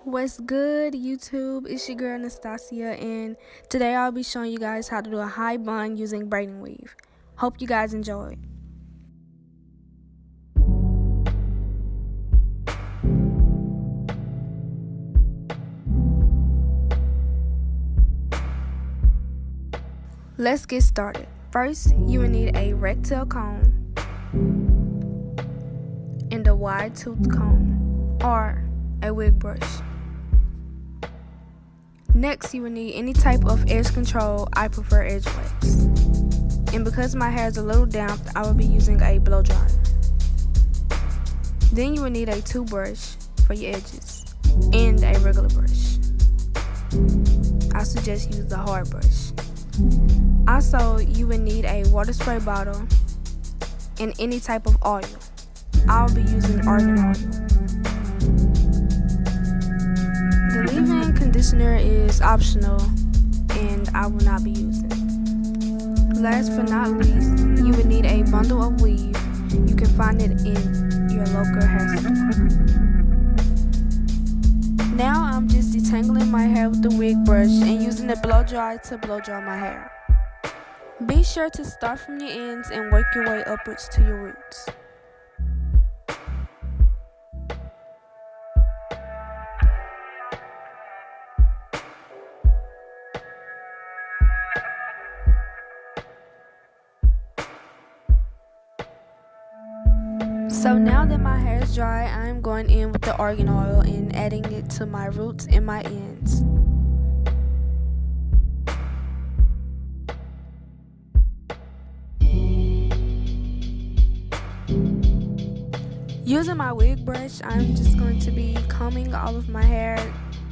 What's good, YouTube? It's your girl Anastasia, and today I'll be showing you guys how to do a high bun using braiding weave. Hope you guys enjoy. Let's get started. First, you will need a rectangle comb and a wide tooth comb or a wig brush. Next, you will need any type of edge control. I prefer edge wax. And because my hair is a little damp, I will be using a blow dryer. Then you will need a toothbrush for your edges and a regular brush. I suggest use the hard brush. Also, you will need a water spray bottle and any type of oil. I'll be using argan oil. The leave-in conditioner is optional and I will not be using. Last but not least, you will need a bundle of weave. You can find it in your local hair store. Now I'm just detangling my hair with the wig brush and using the blow dry to blow dry my hair. Be sure to start from your ends and work your way upwards to your roots. So now that my hair is dry, I'm going in with the argan oil and adding it to my roots and my ends. Using my wig brush, I'm just going to be combing all of my hair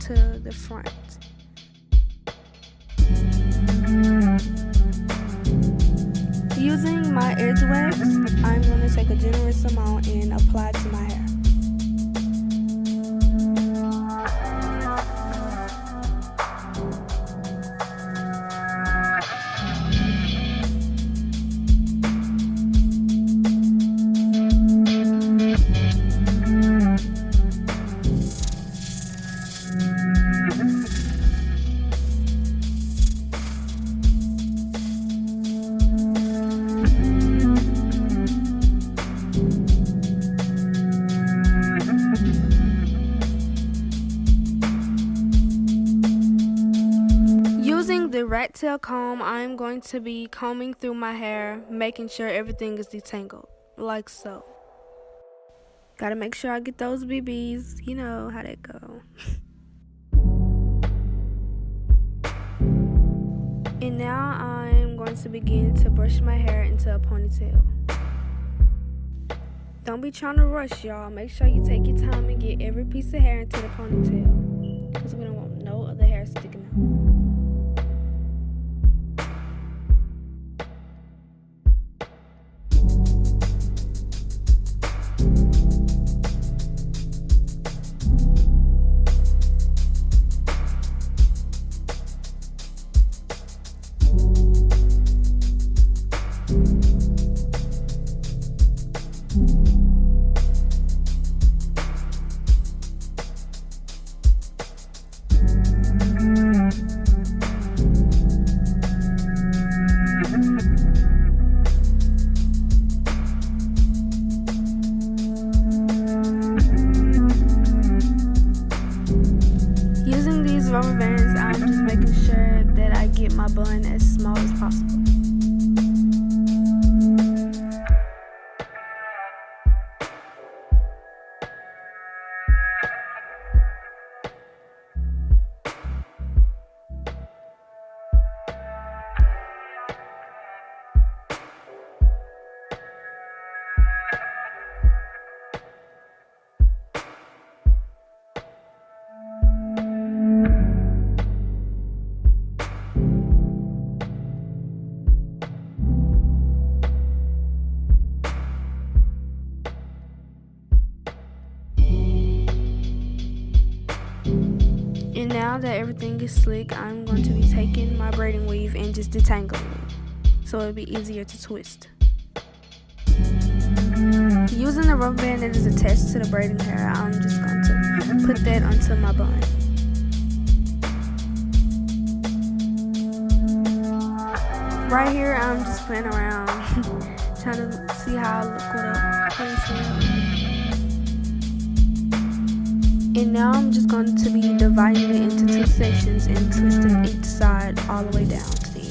to the front. Using my edge wax, I'm going to take a generous amount and apply it to my hair. Using the rat tail comb, I'm going to be combing through my hair, making sure everything is detangled, like so. Gotta make sure I get those BBs, you know how that go. And now I'm going to begin to brush my hair into a ponytail. Don't be trying to rush, y'all. Make sure you take your time and get every piece of hair into the ponytail, because we don't want no other hair sticking out. Rubber bands, I'm just making sure that I get my bun as small as possible. And now that everything is slick, I'm going to be taking my braiding weave and just detangling it, so it'll be easier to twist. Using the rubber band that is attached to the braiding hair, I'm just going to put put that onto my bun. Right here, I'm just playing around, trying to see how I look with a ponytail. And now I'm just going to be dividing it into 2 sections and twisting each side all the way down to the end.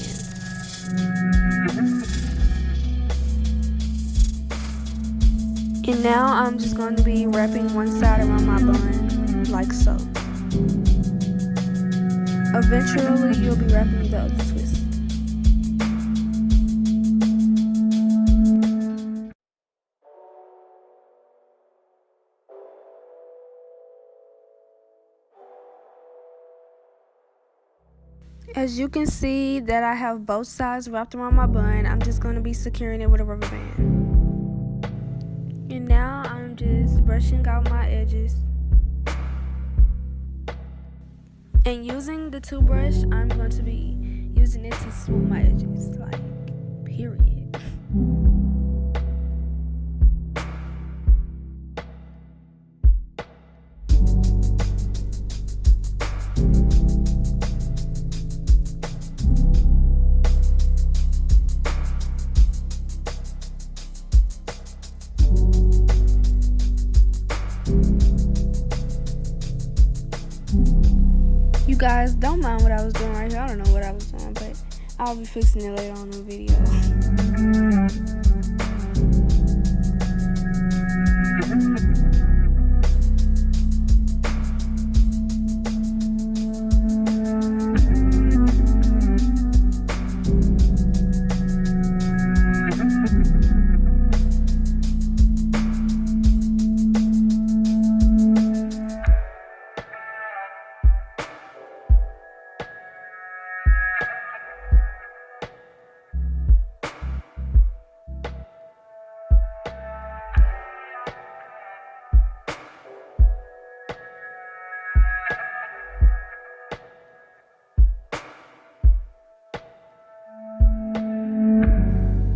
And now I'm just going to be wrapping one side around my bun, like so. Eventually, you'll be wrapping the other twist. As you can see that I have both sides wrapped around my bun, I'm just going to be securing it with a rubber band. And now I'm just brushing out my edges. And using the toothbrush, I'm going to be using it to smooth my edges, like, period. You guys don't mind what I was doing right here. I don't know what I was doing, but I'll be fixing it later on in the video.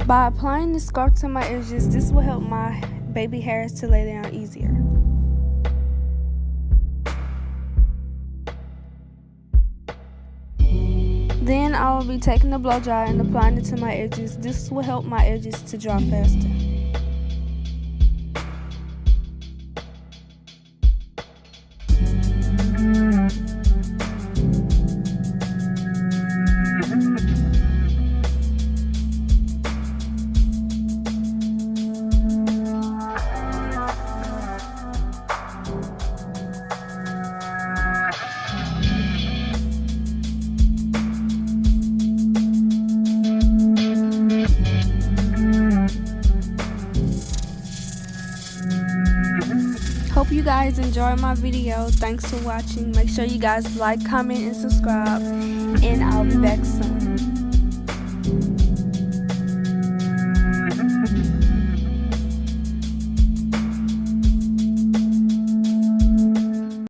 By applying the scarf to my edges, this will help my baby hairs to lay down easier. Then I will be taking the blow dryer and applying it to my edges. This will help my edges to dry faster. Hope you guys enjoyed my video. Thanks for watching. Make sure you guys like, comment, and subscribe. And I'll be back soon.